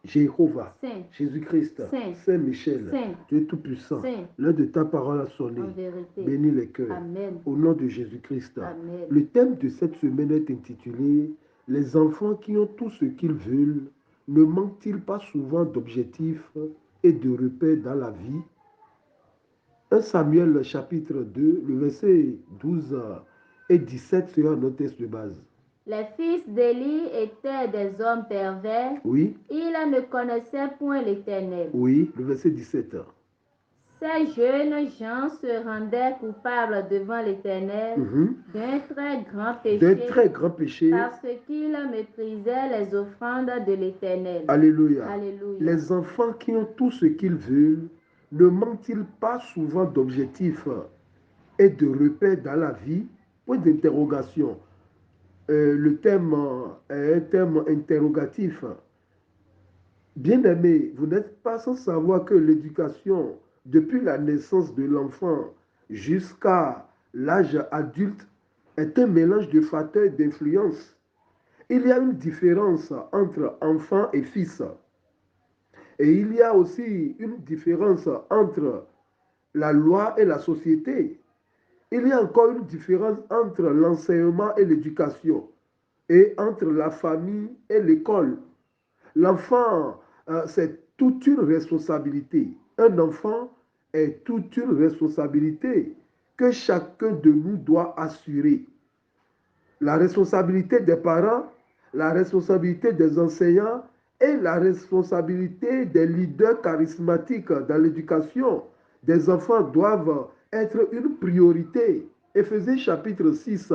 Jéhovah, Saint, Jésus-Christ, Saint, Saint Michel, Saint, Dieu Tout-Puissant, Saint, l'heure de ta parole a en sonné. vérité. Bénis les cœurs. Amen. Au nom de Jésus-Christ. Amen. Le thème de cette semaine est intitulé « Les enfants qui ont tout ce qu'ils veulent ne manquent-ils pas souvent d'objectifs et de repères dans la vie ?» 1 Samuel chapitre 2, le verset 12 et 17 sera notre texte de base. Les fils d'Élie étaient des hommes pervers. Oui, Ils ne connaissaient point l'Éternel. oui, le verset 17. Ces jeunes gens se rendaient coupables devant l'Éternel d'un très grand D'un péché très grand péché. parce qu'ils méprisaient les offrandes de l'Éternel. Alléluia. Alléluia. Les enfants qui ont tout ce qu'ils veulent ne manquent-ils pas souvent d'objectifs et de repères dans la vie? Point d'interrogation. Le thème est un thème interrogatif. Bien-aimés, vous n'êtes pas sans savoir que l'éducation, depuis la naissance de l'enfant jusqu'à l'âge adulte, est un mélange de facteurs d'influence. Il y a une différence entre enfant et fils. Et il y a aussi une différence entre la loi et la société. Il y a encore une différence entre l'enseignement et l'éducation et entre la famille et l'école. L'enfant, c'est toute une responsabilité. Un enfant est toute une responsabilité que chacun de nous doit assurer. La responsabilité des parents, la responsabilité des enseignants et la responsabilité des leaders charismatiques dans l'éducation des enfants doivent être une priorité. Éphésiens chapitre 6,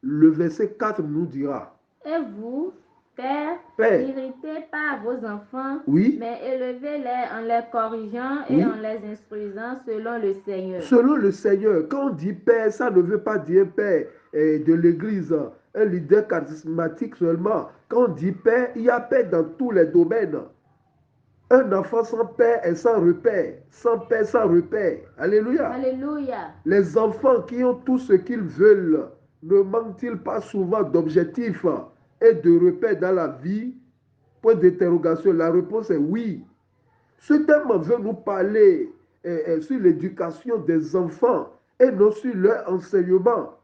le verset 4 nous dira. Et vous, Père, Père, n'irritez pas vos enfants, oui, mais élevez-les en les corrigeant et oui, en les instruisant selon le Seigneur. selon le Seigneur. Quand on dit Père, ça ne veut pas dire Père de l'Église, un leader charismatique seulement. Quand on dit Père, il y a Père dans tous les domaines. Un enfant sans père est sans repère. Sans père, sans repère. Alléluia. Alléluia. Les enfants qui ont tout ce qu'ils veulent ne manquent-ils pas souvent d'objectifs et de repères dans la vie? Point d'interrogation. La réponse est oui. Ce thème veut nous parler sur l'éducation des enfants et non sur leur enseignement.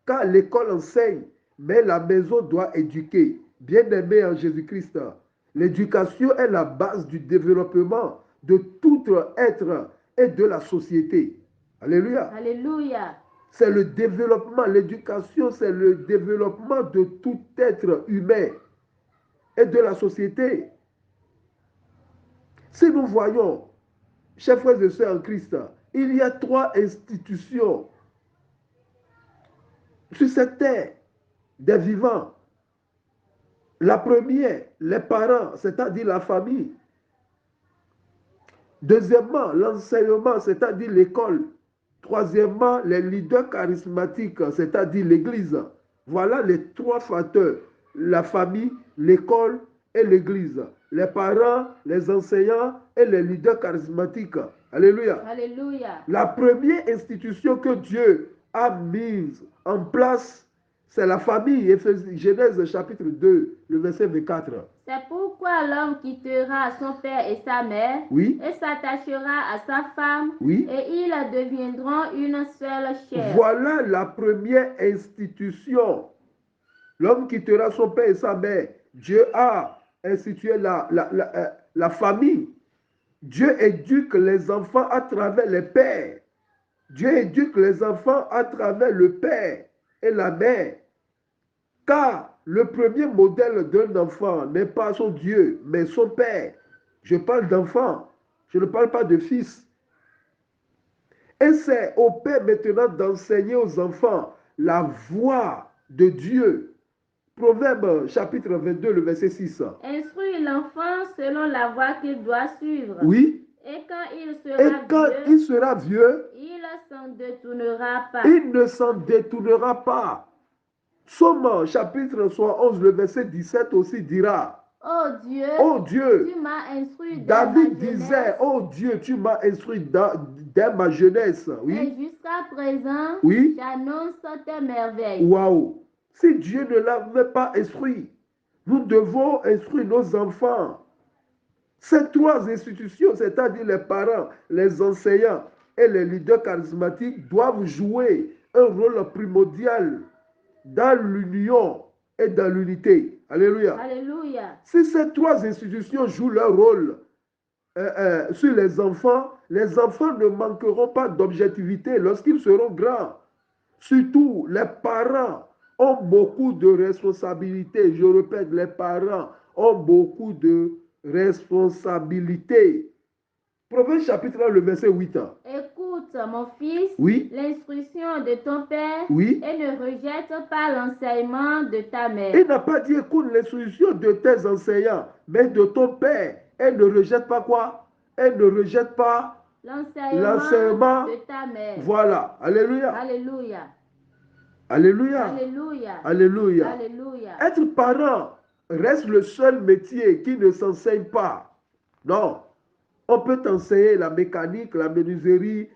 Car l'école enseigne, mais la maison doit éduquer. Bien-aimés en Jésus-Christ, l'éducation est la base du développement de tout être et de la société. Alléluia. Alléluia. C'est le développement, l'éducation, c'est le développement de tout être humain et de la société. Si nous voyons, chers frères et sœurs en Christ, il y a 3 institutions sur cette terre des vivants. La première, les parents, c'est-à-dire la famille. Deuxièmement, l'enseignement, c'est-à-dire l'école. Troisièmement, les leaders charismatiques, c'est-à-dire l'Église. Voilà les 3 facteurs. La famille, l'école et l'Église. Les parents, les enseignants et les leaders charismatiques. Alléluia. Alléluia. La première institution que Dieu a mise en place, c'est la famille. Genèse chapitre 2, le verset 24. C'est pourquoi l'homme quittera son père et sa mère, Oui, et s'attachera à sa femme, oui. et ils deviendront une seule chair. Voilà la première institution. L'homme quittera son père et sa mère. Dieu a institué la famille. Dieu éduque les enfants à travers les pères. Dieu éduque les enfants à travers le père et la mère. Car le premier modèle d'un enfant n'est pas son Dieu, mais son père. Je parle d'enfant, je ne parle pas de fils. Et c'est au père maintenant d'enseigner aux enfants la voie de Dieu. Proverbe chapitre 22, le verset 6. Instruis l'enfant selon la voie qu'il doit suivre. Oui. Et quand il Et quand il sera vieux, il s'en détournera pas. il ne s'en détournera pas. Psaume chapitre 11, le verset 17 aussi dira. Oh Dieu, tu m'as instruit David disait, oh Dieu, tu m'as instruit dès ma jeunesse. Oui. Et jusqu'à présent, oui. J'annonce tes merveilles. Waouh! Si Dieu ne l'avait pas instruit, nous devons instruire nos enfants. Ces trois institutions, c'est-à-dire les parents, les enseignants et les leaders charismatiques, doivent jouer un rôle primordial dans l'union et dans l'unité. Alléluia. Alléluia. Si ces trois institutions jouent leur rôle sur les enfants ne manqueront pas d'objectivité lorsqu'ils seront grands. Surtout, les parents ont beaucoup de responsabilités. Je répète, les parents ont beaucoup de responsabilités. Proverbe chapitre 1, le verset 8. Écoute, mon fils, Oui. l'instruction de ton père, Oui. et ne rejette pas l'enseignement de ta mère. Il n'a pas dit écoute l'instruction de tes enseignants, mais de ton père. Et ne rejette pas quoi? Et ne rejette pas l'enseignement de ta mère. Voilà. Alléluia. Alléluia. Alléluia. Alléluia. Alléluia. Alléluia. Être parent reste le seul métier qui ne s'enseigne pas. Non. On peut t'enseigner la mécanique, la menuiserie,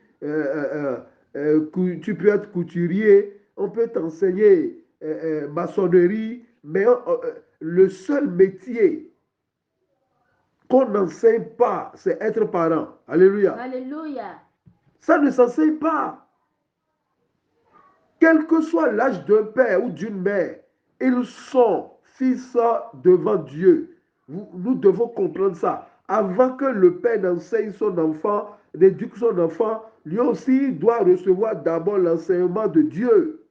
tu peux être couturier, on peut t'enseigner maçonnerie, mais le seul métier qu'on n'enseigne pas, c'est être parent. Alléluia. Alléluia. Ça ne s'enseigne pas. Quel que soit l'âge d'un père ou d'une mère, ils sont fils devant Dieu. Nous devons comprendre ça. Avant que le père n'enseigne son enfant, n'éduque son enfant, lui aussi doit recevoir d'abord l'enseignement de Dieu.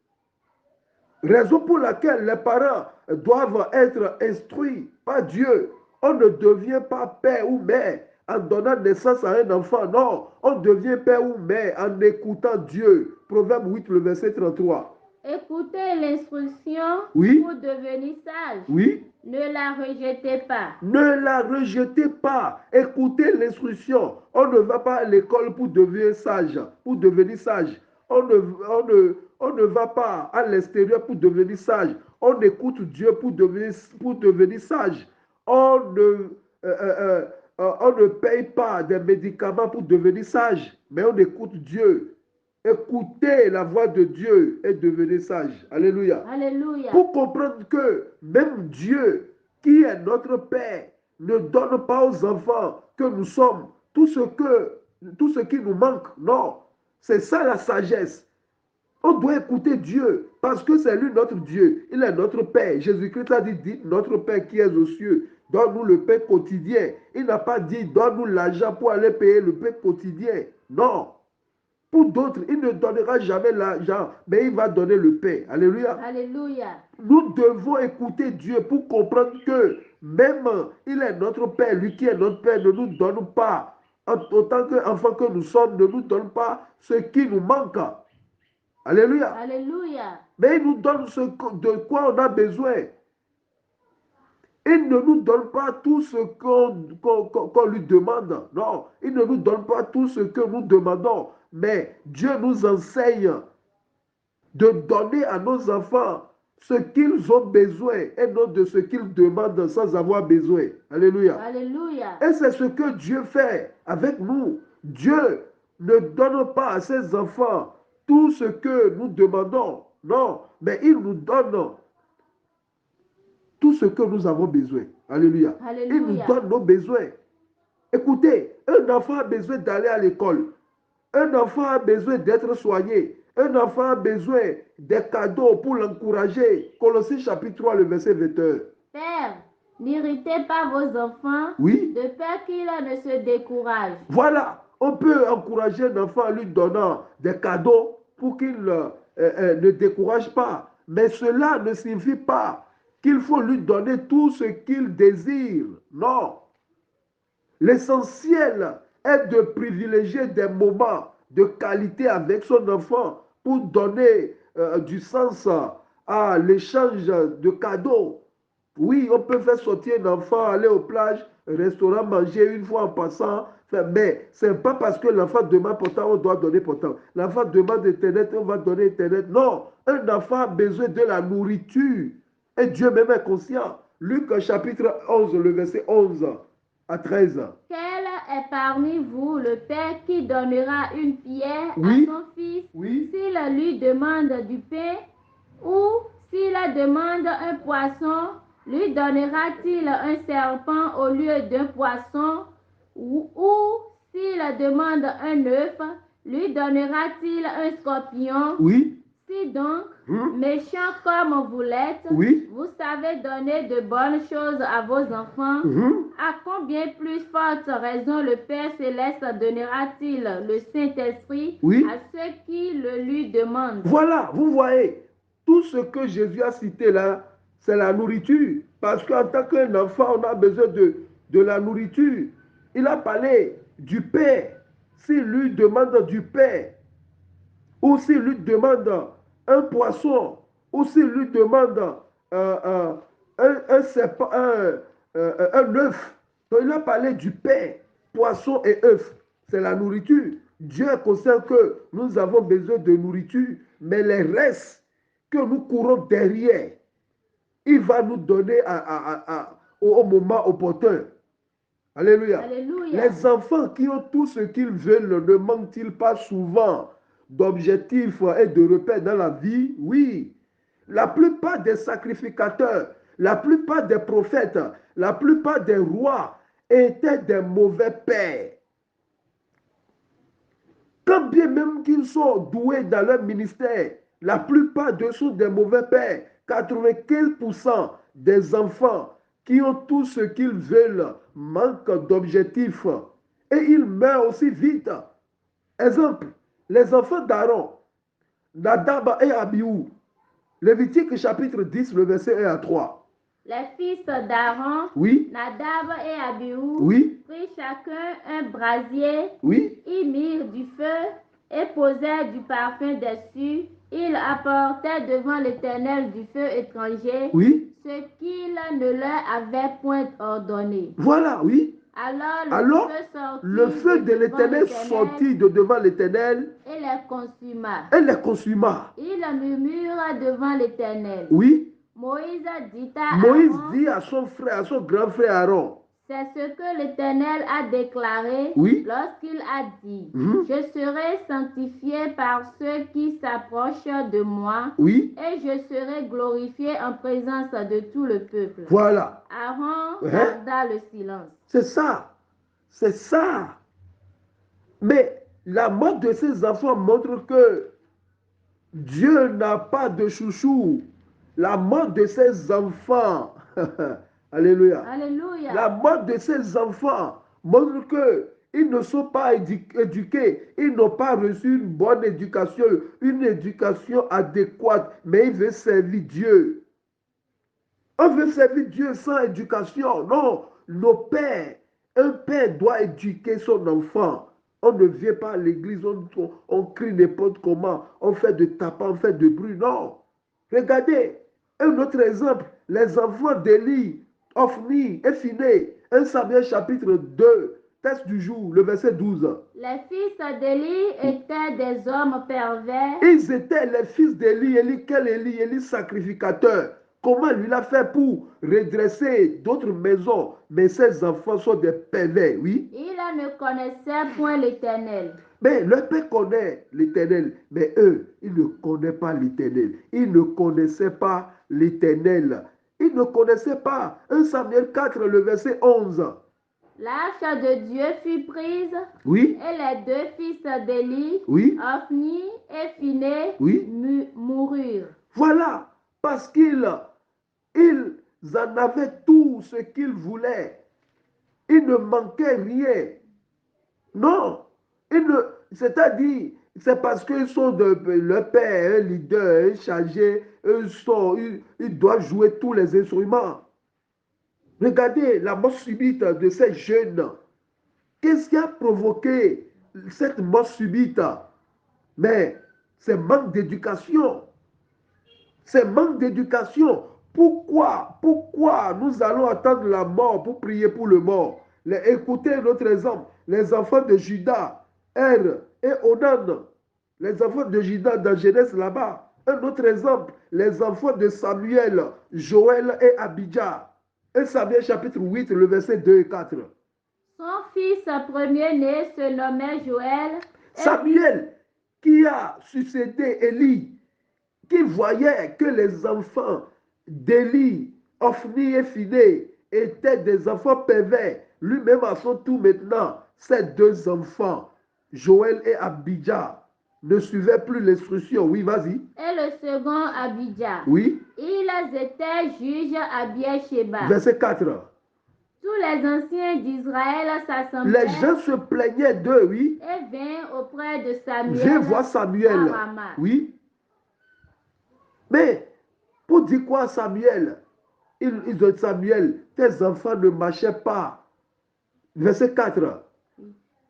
Raison pour laquelle les parents doivent être instruits par Dieu. On ne devient pas père ou mère en donnant naissance à un enfant. Non, on devient père ou mère en écoutant Dieu. Proverbe 8, le verset 33. Écoutez l'instruction Oui. pour devenir sage. Oui. Ne la rejetez pas. Ne la rejetez pas. Écoutez l'instruction. On ne va pas à l'école pour devenir sage. Pour devenir sage. On ne va pas à l'extérieur pour devenir sage. On écoute Dieu pour devenir sage. On ne paye pas des médicaments pour devenir sage, mais on écoute Dieu. Écoutez la voix de Dieu et devenez sage. Alléluia. Alléluia. Pour comprendre que même Dieu, qui est notre Père, ne donne pas aux enfants que nous sommes tout ce qui nous manque. Non, c'est ça la sagesse. On doit écouter Dieu parce que c'est lui notre Dieu. Il est notre Père. Jésus-Christ a dit, dites notre Père qui est aux cieux, donne-nous le pain quotidien. Il n'a pas dit, donne-nous l'argent pour aller payer le pain quotidien. Non. Pour d'autres, il ne donnera jamais l'argent, mais il va donner le pain. Alléluia. Alléluia. Nous devons écouter Dieu pour comprendre que même il est notre Père, lui qui est notre Père, ne nous donne pas, en tant qu'enfants que nous sommes, ne nous donne pas ce qui nous manque. Alléluia. Alléluia. Mais il nous donne de quoi on a besoin. Il ne nous donne pas tout ce qu'on lui demande. Non, il ne nous donne pas tout ce que nous demandons. Mais Dieu nous enseigne de donner à nos enfants ce qu'ils ont besoin et non de ce qu'ils demandent sans avoir besoin. Alléluia. Alléluia. Et c'est ce que Dieu fait avec nous. Dieu ne donne pas à ses enfants tout ce que nous demandons. Non, mais il nous donne tout ce que nous avons besoin. Alléluia. Alléluia. Il nous donne nos besoins. Écoutez, un enfant a besoin d'aller à l'école. Un enfant a besoin d'être soigné. Un enfant a besoin des cadeaux pour l'encourager. Colossiens chapitre 3, le verset 21. Père, n'irritez pas vos enfants, oui, de peur qu'ils ne se découragent. Voilà, on peut encourager un enfant en lui donnant des cadeaux pour qu'il ne décourage pas. Mais cela ne signifie pas qu'il faut lui donner tout ce qu'il désire. Non. L'essentiel est de privilégier des moments de qualité avec son enfant pour donner du sens à l'échange de cadeaux. Oui, on peut faire sortir un enfant, aller aux plages, restaurant, manger une fois en passant. Mais ce n'est pas parce que l'enfant demande pourtant, on doit donner pourtant. L'enfant demande Internet, on va donner Internet. Non, un enfant a besoin de la nourriture. Et Dieu même est conscient. Luc chapitre 11, le verset 11 à 13. Quel est parmi vous le père qui donnera une pierre oui, à son fils oui, s'il lui demande du pain, ou s'il demande un poisson, Lui donnera-t-il un serpent au lieu d'un poisson? Ou s'il demande un œuf, lui donnera-t-il un scorpion? Oui. Si donc, méchant comme vous l'êtes, Oui. vous savez donner de bonnes choses à vos enfants, à combien plus forte raison le Père Céleste donnera-t-il le Saint-Esprit à ceux qui le lui demandent? Voilà, vous voyez, tout ce que Jésus a cité là, c'est la nourriture. Parce qu'en tant qu'un enfant, on a besoin de la nourriture. Il a parlé du Père. S'il lui demande du Père, ou s'il lui demande un poisson, ou s'il lui demande un serpent, un œuf. Donc il a parlé du pain, poisson et œuf. C'est la nourriture. Dieu est conscient que nous avons besoin de nourriture, mais les restes que nous courons derrière, il va nous donner au moment opportun. Alléluia. Alléluia. Les enfants qui ont tout ce qu'ils veulent ne manquent-ils pas souvent d'objectifs et de repères dans la vie? Oui. La plupart des sacrificateurs, la plupart des prophètes, la plupart des rois étaient des mauvais pères. Quand bien même qu'ils sont doués dans leur ministère, la plupart d'eux sont des mauvais pères. 95% des enfants qui ont tout ce qu'ils veulent manquent d'objectifs et ils meurent aussi vite. Exemple, les enfants d'Aaron, Nadab et Abihu, Lévitique chapitre 10, le verset 1 à 3. Les fils d'Aaron, Oui. Nadab et Abihu, Oui. prirent chacun un brasier, Oui. ils mirent du feu et posèrent du parfum dessus. Ils apportaient devant l'Éternel du feu étranger, Oui. ce qu'il ne leur avait point ordonné. Voilà, oui. Alors le feu de l'Éternel sortit de devant l'Éternel et les consuma. Et les consuma. Ils murmurent devant l'Éternel. Oui. Moïse dit à son frère, à son grand frère Aaron. C'est ce que l'Éternel a déclaré lorsqu'il a dit, je serai sanctifié par ceux qui s'approchent de moi et je serai glorifié en présence de tout le peuple. Voilà. Aaron garda le silence. C'est ça. C'est ça. Mais la mort de ces enfants montre que Dieu n'a pas de chouchou. La mort de ces enfants, alléluia. Alléluia. La mort de ces enfants montre que ils ne sont pas éduqués, ils n'ont pas reçu une bonne éducation, une éducation adéquate, mais ils veulent servir Dieu. On veut servir Dieu sans éducation. Non, nos pères, un père doit éduquer son enfant. On ne vient pas à l'église, on crie n'importe comment, on fait de tapant, on fait de bruit. Non. Regardez, un autre exemple, les enfants d'Élie, Ophni et Phiné, 1 Samuel chapitre 2, texte du jour, le verset 12. Les fils d'Élie étaient des hommes pervers. Ils étaient les fils d'Élie. Quel Élie? Élie sacrificateur. Comment lui l'a fait pour redresser d'autres maisons? Mais ces enfants sont des pervers, oui. Ils ne connaissaient point l'Éternel. Mais leur père connaît l'Éternel. Mais eux, ils ne connaissent pas l'Éternel. Ils ne connaissaient pas l'Éternel. Ils ne connaissaient pas. 1 Samuel 4, le verset 11. L'arche de Dieu fut prise. Oui. Et les deux fils d'Élie, Ophni et Phiné, moururent. Voilà. Parce qu'ils en avaient tout ce qu'ils voulaient. Il ne manquait rien. Non. C'est-à-dire, c'est parce qu'ils sont leur père, un leader, un chargé, ils doivent jouer tous les instruments. Regardez la mort subite de ces jeunes. Qu'est-ce qui a provoqué cette mort subite? Mais c'est manque d'éducation. C'est manque d'éducation. Pourquoi nous allons attendre la mort pour prier pour le mort? Écoutez notre exemple. Les enfants de Judas, Er et Onan. Les enfants de Judas dans Genèse là-bas. Un autre exemple. Les enfants de Samuel, Joël et Abijah. 1 Samuel chapitre 8, le verset 2 et 4. Son fils premier-né se nommait Joël. Samuel, qui a succédé Élie, qui voyait que les enfants d'Élie Ophni et Phiné étaient des enfants pervers. Lui-même à son tour maintenant, ses deux enfants, Joël et Abidja, ne suivaient plus l'instruction. Oui, vas-y. Et le second, Abidja. Oui. Ils étaient juges à Beersheba. Verset 4. Tous les anciens d'Israël s'assemblaient. Les gens se plaignaient d'eux, oui. Et vinrent auprès de Samuel. Viens voir Samuel. À Rama. Oui. Mais, pour dire quoi à Samuel? Ils ont dit, Samuel, tes enfants ne marchaient pas. Verset 4.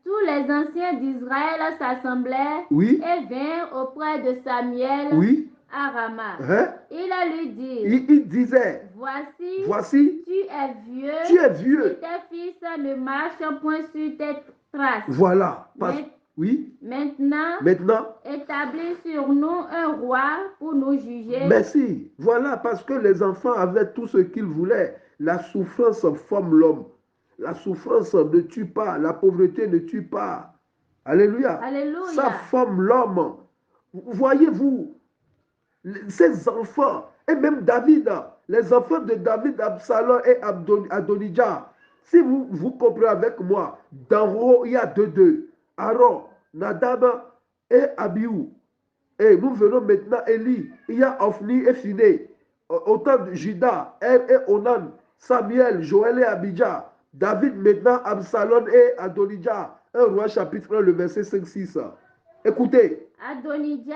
Tous les anciens d'Israël s'assemblaient. Oui. Et vinrent auprès de Samuel. Oui. À Rama. Hein? Il a lui dit. Il disait. Voici. Tu es vieux. Tu es vieux. Et tes fils ne marchent point sur tes traces. Voilà. Oui. Maintenant, établis sur nous un roi pour nous juger. Merci. Voilà, parce que les enfants avaient tout ce qu'ils voulaient. La souffrance forme l'homme. La souffrance ne tue pas. La pauvreté ne tue pas. Alléluia. Alléluia. Ça forme l'homme. Voyez-vous, ces enfants, et même David, les enfants de David, Absalom et Adonijah, si vous comprenez avec moi, d'en haut, il y a deux. Aaron, Nadab et Abihu. Et nous venons maintenant Élie. Il y a Ophni et Phiné. Autant de Judas, et Onan, Samuel, Joël et Abidja. David maintenant, Absalom et Adonijah. 1 Roi chapitre 1, le verset 5-6. Écoutez. Adonijah,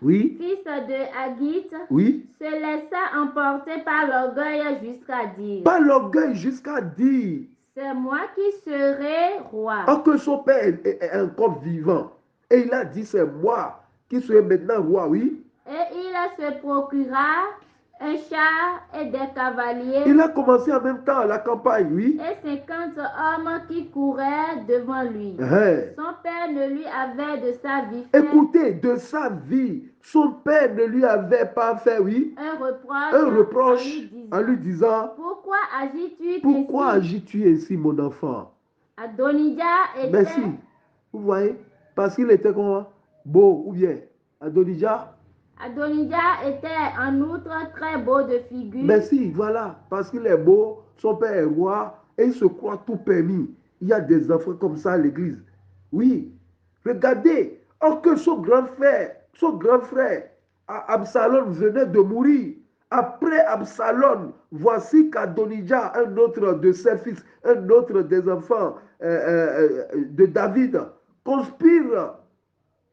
oui. fils de Haggith, oui. se laissa emporter par l'orgueil jusqu'à dire. Par l'orgueil jusqu'à dire. C'est moi qui serai roi. Or que son père est encore vivant. Et il a dit, c'est moi qui serai maintenant roi, oui. Et il se procura un char et des cavaliers. Il a commencé en même temps la campagne, oui. Et 50 hommes qui couraient devant lui. Son père ne lui avait de sa vie fait. Écoutez, de sa vie, son père ne lui avait pas fait, oui. Un reproche en lui disant, pourquoi agis-tu ainsi, mon enfant? Adonijah était... Merci. Vous voyez? Parce qu'il était comment? Beau ou bien? Adonijah était en outre très beau de figure. Merci, voilà. Parce qu'il est beau, son père est roi et il se croit tout permis. Il y a des enfants comme ça à l'église. Oui. Regardez, or que son grand frère, Absalom venait de mourir. Après Absalom, voici qu'Adonijah, un autre de ses fils, un autre des enfants de David, conspire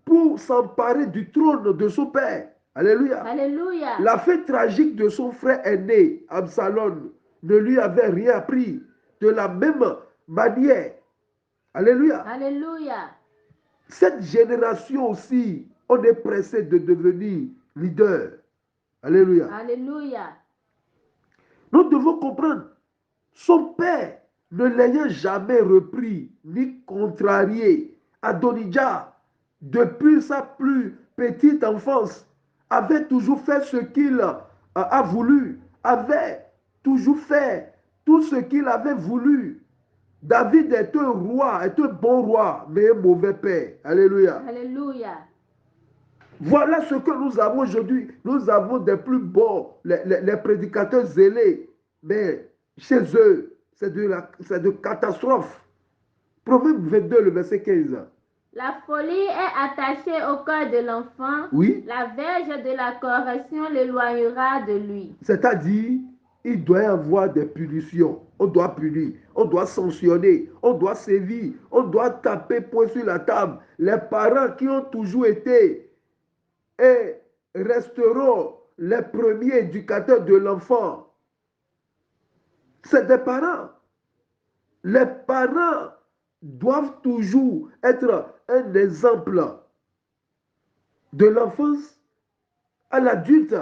pour s'emparer du trône de son père. Alléluia. Alléluia. La fin tragique de son frère aîné, Absalom, ne lui avait rien appris. De la même manière. Alléluia. Alléluia. Cette génération aussi, on est pressé de devenir leader. Alléluia. Alléluia. Nous devons comprendre, son père ne l'ayant jamais repris ni contrarié, Adonijah, depuis sa plus petite enfance, avait toujours fait ce qu'il a voulu, avait toujours fait tout ce qu'il avait voulu. David est un roi, est un bon roi, mais un mauvais père. Alléluia. Alléluia. Voilà ce que nous avons aujourd'hui. Nous avons des plus bons, les prédicateurs zélés, mais chez eux, c'est de catastrophe. Proverbe 22, le verset 15. La folie est attachée au cœur de l'enfant. Oui. La verge de la correction l'éloignera de lui. C'est-à-dire, il doit y avoir des punitions. On doit punir, on doit sanctionner, on doit sévir, on doit taper poing sur la table. Les parents qui ont toujours été et resteront les premiers éducateurs de l'enfant, c'est des parents. Les parents doivent toujours être un exemple de l'enfance à l'adulte.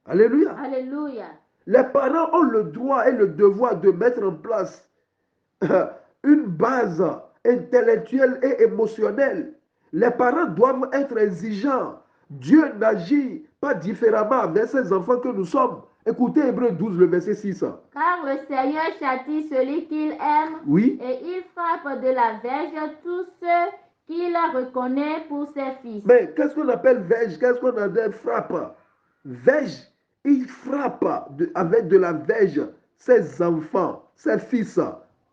Alléluia. Alléluia. Les parents ont le droit et le devoir de mettre en place une base intellectuelle et émotionnelle. Les parents doivent être exigeants. Dieu n'agit pas différemment avec ses enfants que nous sommes. Écoutez Hébreux 12, le verset 6. Car le Seigneur châtie celui qu'il aime, oui. Et il frappe de la verge tous ceux qu'il reconnaît pour ses fils. Mais qu'est-ce qu'on appelle verge? Qu'est-ce qu'on appelle frappe? Verge il frappe avec de la verge ses enfants, ses fils.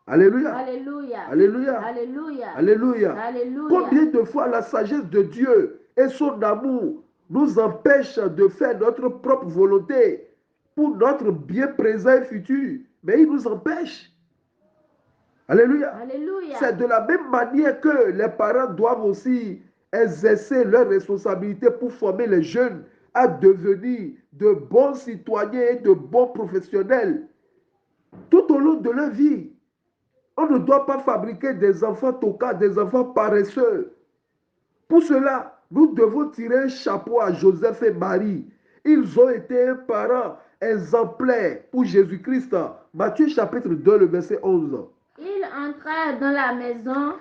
Alléluia. Alléluia. Alléluia. Alléluia. Alléluia. Alléluia. Combien de fois la sagesse de Dieu et son amour nous empêchent de faire notre propre volonté pour notre bien présent et futur, mais il nous empêche. Alléluia. Alléluia. C'est de la même manière que les parents doivent aussi exercer leurs responsabilités pour former les jeunes à devenir de bons citoyens et de bons professionnels tout au long de leur vie. On ne doit pas fabriquer des enfants tocards, des enfants paresseux. Pour cela, nous devons tirer un chapeau à Joseph et Marie. Ils ont été un parent exemplaire pour Jésus-Christ. Matthieu chapitre 2, le verset 11. Ils entrèrent dans la maison.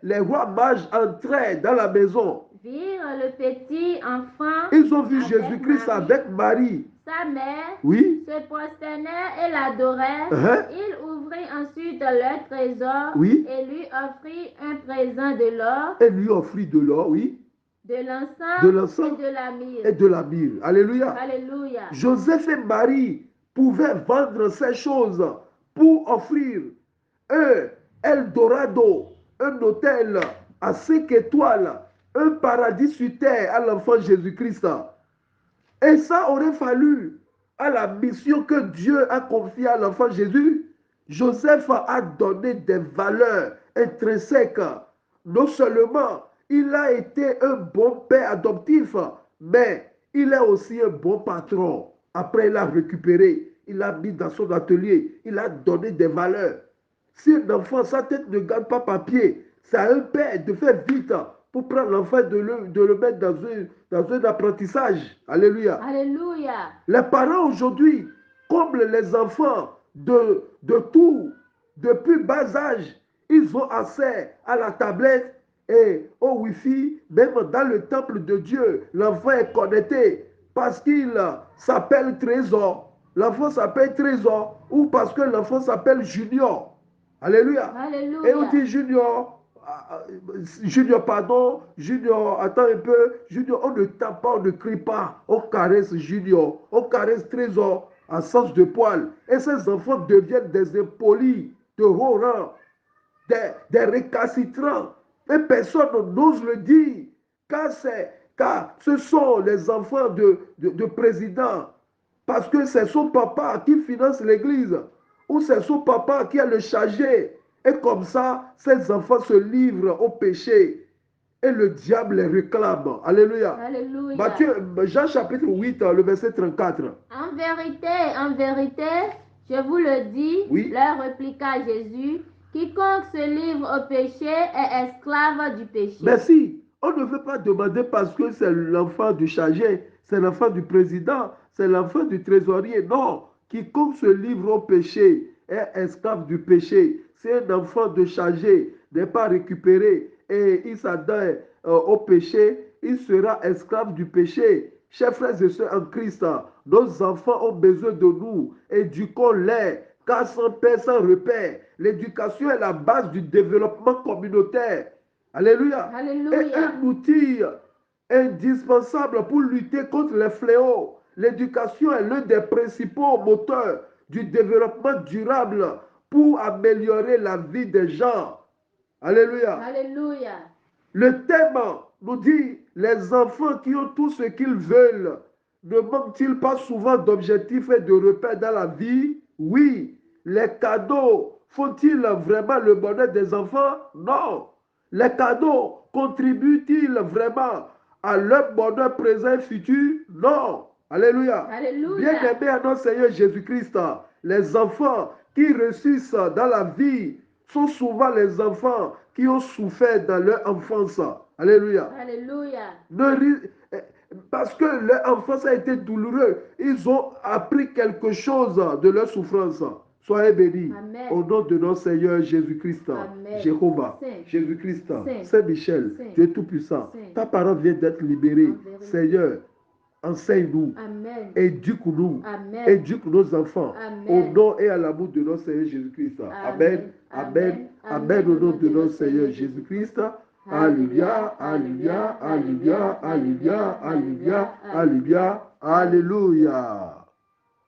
Les rois mages entraient dans la maison. Virent le petit enfant. Ils ont vu Jésus-Christ avec Marie. Sa mère. Oui. Se prosternèrent et l'adorèrent. Ils ouvrirent ensuite leur trésor. Oui. Et lui offrit un présent de l'or. Et lui offrit de l'or, oui. De l'encens et de la myrrhe. Et de la myrrhe. Alléluia. Alléluia. Joseph et Marie pouvaient vendre ces choses pour offrir un Eldorado, un hôtel à 5 étoiles, un paradis sur terre à l'enfant Jésus-Christ. Et ça aurait fallu à la mission que Dieu a confiée à l'enfant Jésus. Joseph a donné des valeurs intrinsèques. Non seulement il a été un bon père adoptif, mais il est aussi un bon patron. Après, il a récupéré, il a mis dans son atelier, il a donné des valeurs. Si un enfant, sa tête ne gagne pas papier, c'est à un père de faire vite pour prendre l'enfant et de le mettre dans un apprentissage. Alléluia. Alléluia. Les parents aujourd'hui comblent les enfants de tout. Depuis bas âge, ils ont accès à la tablette et au Wi-Fi. Même dans le temple de Dieu, l'enfant est connecté parce qu'il s'appelle Trésor. L'enfant s'appelle Trésor ou parce que l'enfant s'appelle Junior. Alléluia. Alléluia. Et on dit Junior. Junior, pardon, Junior, attends un peu, Junior, on ne tape pas, on ne crie pas, on caresse Junior, on caresse Trésor en sens de poil. Et ces enfants deviennent des impolis, de haut rang, des récalcitrants. Et personne n'ose le dire, car ce sont les enfants de présidents, parce que c'est son papa qui finance l'église, ou c'est son papa qui a le chargé. Et comme ça, ces enfants se livrent au péché. Et le diable les réclame. Alléluia. Alléluia. Jean chapitre 8, le verset 34. En vérité, je vous le dis, oui. Leur répliqua Jésus, quiconque se livre au péché est esclave du péché. Merci. On ne veut pas demander parce que c'est l'enfant du chargé, c'est l'enfant du président, c'est l'enfant du trésorier. Non. Quiconque se livre au péché est esclave du péché. Si un enfant de chargé n'est pas récupéré et il s'adonne au péché, il sera esclave du péché. Chers frères et sœurs en Christ, nos enfants ont besoin de nous. Éduquons-les, car sans père, sans repère. L'éducation est la base du développement communautaire. Alléluia. Alléluia. Et un outil indispensable pour lutter contre les fléaux. L'éducation est l'un des principaux moteurs du développement durable pour améliorer la vie des gens. Alléluia. Alléluia. Le thème nous dit, les enfants qui ont tout ce qu'ils veulent, ne manquent-ils pas souvent d'objectifs et de repères dans la vie? Oui. Les cadeaux font-ils vraiment le bonheur des enfants? Non. Les cadeaux contribuent-ils vraiment à leur bonheur présent et futur? Non. Alléluia. Alléluia. Bien-aimés à notre Seigneur Jésus-Christ, les enfants qui réussissent dans la vie sont souvent les enfants qui ont souffert dans leur enfance. Alléluia. Alléluia. Parce que leur enfance a été douloureuse, ils ont appris quelque chose de leur souffrance. Soyez bénis. Amen. Au nom de notre Seigneur Jésus-Christ, Jéhovah, Jésus-Christ, Saint-Michel, Dieu Tout-Puissant. Ta parole vient d'être libérée. Seigneur, enseigne-nous, éduque-nous, éduque nos enfants, au nom et à l'amour de notre Seigneur Jésus-Christ. Amen, amen, amen, au nom de notre Seigneur Jésus-Christ. Alléluia, alléluia, alléluia, alléluia, alléluia, alléluia. Alléluia.